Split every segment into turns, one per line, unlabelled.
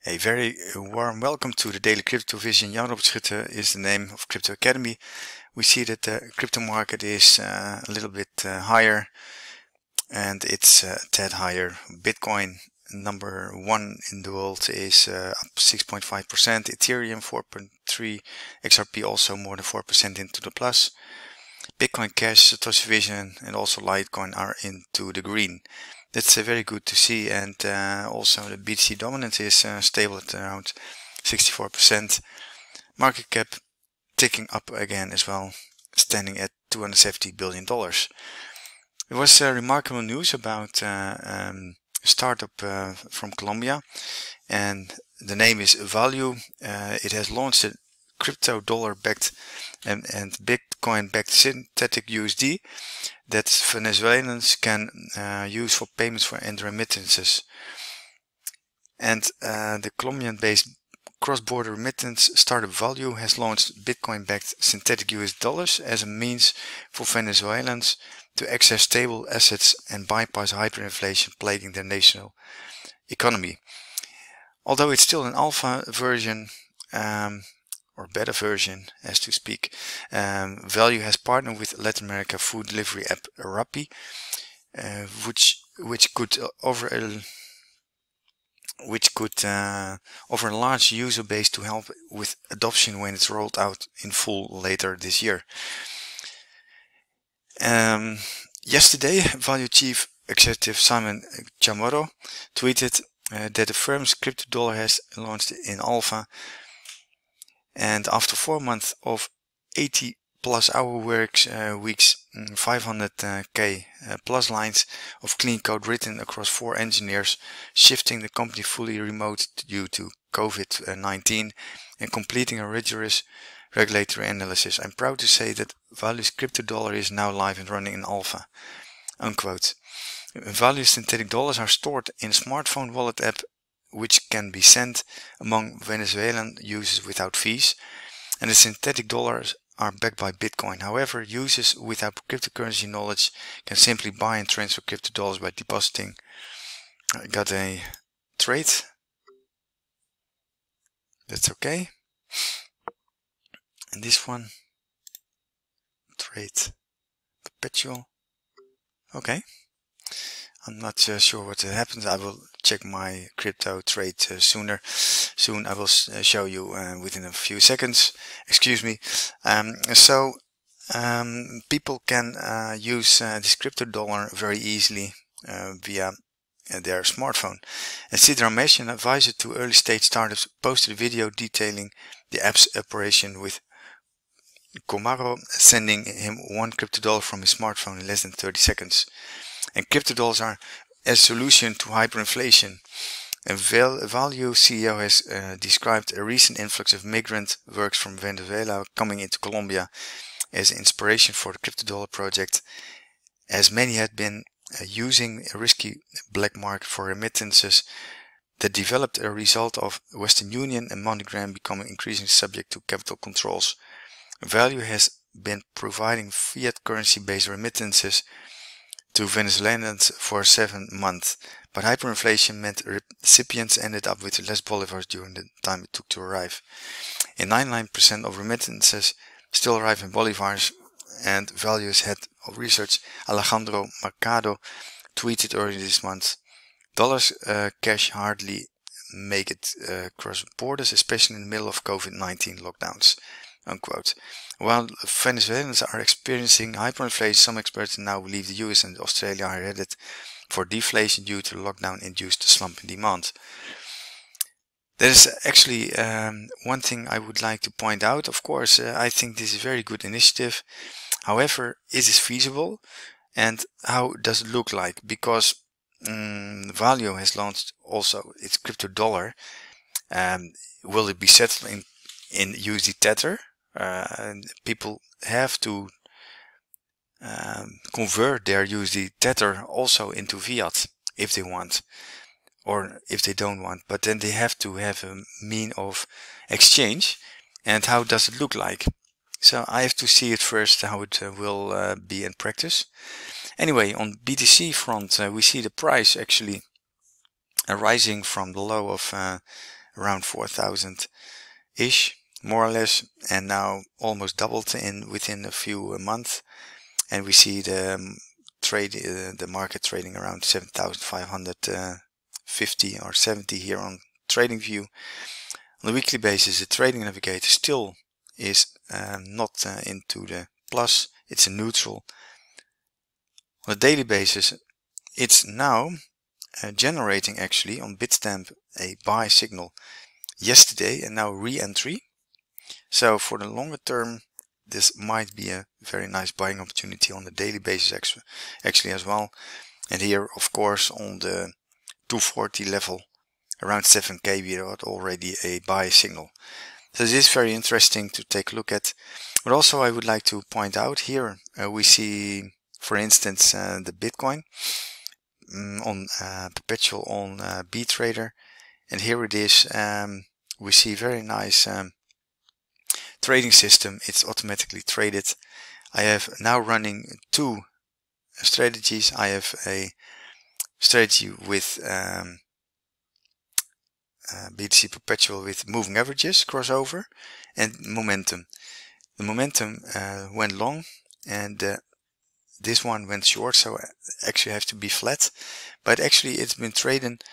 A very warm welcome to the Daily Crypto Vision. Jan Robert Schutte is the name of Crypto Academy. We see that the crypto market is a little bit higher, and it's a tad higher. Bitcoin, number one in the world, is up 6.5%. Ethereum 4.3%. XRP also more than 4% into the plus. Bitcoin Cash, Satoshi Vision, and also Litecoin are into the green. That's very good to see, and also the BTC dominance is stable at around 64%. Market cap ticking up again as well, standing at $270 billion. It was remarkable news about a startup from Colombia, and the name is Valiu. It has launched a cryptodollar backed and Bitcoin backed synthetic USD that Venezuelans can use for payments and remittances. And the Colombian based cross-border remittance startup Valiu has launched Bitcoin backed synthetic US dollars as a means for Venezuelans to access stable assets and bypass hyperinflation plaguing their national economy. Although it's still an alpha version, or beta version as to speak, Valiu has partnered with Latin America food delivery app Rappi, which could offer a large user base to help with adoption when it's rolled out in full later this year. Yesterday, Valiu Chief Executive Simon Chamorro tweeted that the firm's crypto dollar has launched in alpha, and after 4 months of 80 plus hour weeks, 500k plus lines of clean code written across 4 engineers, shifting the company fully remote due to COVID-19 and completing a rigorous regulatory analysis, I'm proud to say that Valiu's crypto dollar is now live and running in alpha. Unquote. Valiu's synthetic dollars are stored in a smartphone wallet app which can be sent among Venezuelan users without fees, and the synthetic dollars are backed by Bitcoin. However, users without cryptocurrency knowledge can simply buy and transfer crypto dollars by depositing. I got a trade. That's okay. And this one, trade perpetual. Okay. I'm not sure what happens. I will check my crypto trade soon. I will show you within a few seconds. Excuse me. People can use this crypto dollar very easily via their smartphone. And Sid Ramesh, an advisor to early stage startups, posted a video detailing the app's operation, with Komaro sending him 1 crypto dollar from his smartphone in less than 30 seconds. And crypto dollars are a solution to hyperinflation. A Valiu CEO has described a recent influx of migrant workers from Venezuela coming into Colombia as inspiration for the crypto dollar project, as many had been using a risky black market for remittances that developed a result of Western Union and MoneyGram becoming increasingly subject to capital controls. Valiu has been providing fiat currency based remittances to Venezuelans for 7 months, but hyperinflation meant recipients ended up with less bolivars during the time it took to arrive. And 99% of remittances still arrive in bolivars, and Valiu's head of research Alejandro Mercado tweeted earlier this month, "Dollars cash hardly make it across borders, especially in the middle of COVID-19 lockdowns." Unquote. While Venezuelans are experiencing hyperinflation, some experts now believe the US and Australia are headed for deflation due to the lockdown-induced slump in demand. There is actually one thing I would like to point out. Of course, I think this is a very good initiative. However, is this feasible, and how does it look like? Because Valiu has launched also its crypto dollar. Will it be settled in USD Tether? People have to convert their USD Tether also into fiat if they want, or if they don't want, but then they have to have a mean of exchange. And how does it look like? So I have to see it first, how it will be in practice. Anyway, on BTC front, we see the price actually rising from the low of around 4,000 ish, more or less, and now almost doubled within a few months. And we see the the market trading around 7,550 or 70 here on TradingView. On the weekly basis, the trading navigator still is not into the plus, it's a neutral. On a daily basis, it's now generating actually on Bitstamp a buy signal yesterday and now re-entry. So for the longer term, this might be a very nice buying opportunity on the daily basis actually as well. And here, of course, on the 240 level, around 7k, we got already a buy signal. So this is very interesting to take a look at. But also I would like to point out here, we see, for instance, the Bitcoin on perpetual on BTrader. And here it is. We see very nice trading system. It's automatically traded. I have now running two strategies. I have a strategy with BTC perpetual with moving averages crossover and momentum. The momentum went long and this one went short, so actually have to be flat. But actually it's been traded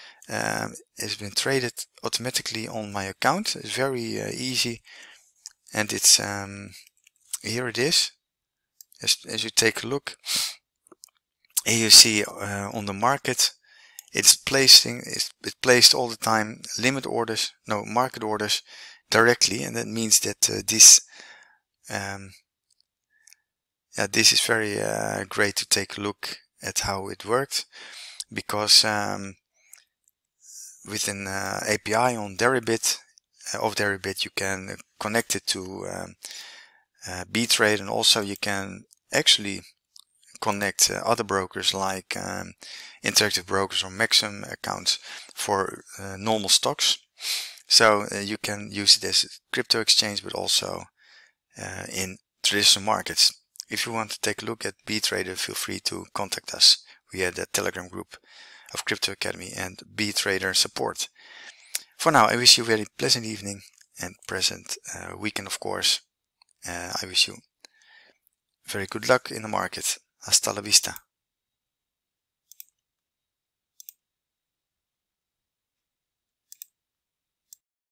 automatically on my account. It's very easy, and it's here it is. As you take a look, here you see on the market, it's placed all the time market orders directly, and that means that this is very great to take a look at how it worked, because with an API on Deribit, you can connect it to BTrade, and also you can actually connect other brokers like Interactive Brokers or Maxim accounts for normal stocks. So you can use it as a crypto exchange, but also in traditional markets. If you want to take a look at BTrader, feel free to contact us. We had a Telegram group of Crypto Academy and BTrader support. For now, I wish you a very pleasant evening and present weekend, of course. I wish you very good luck in the market. Hasta la vista.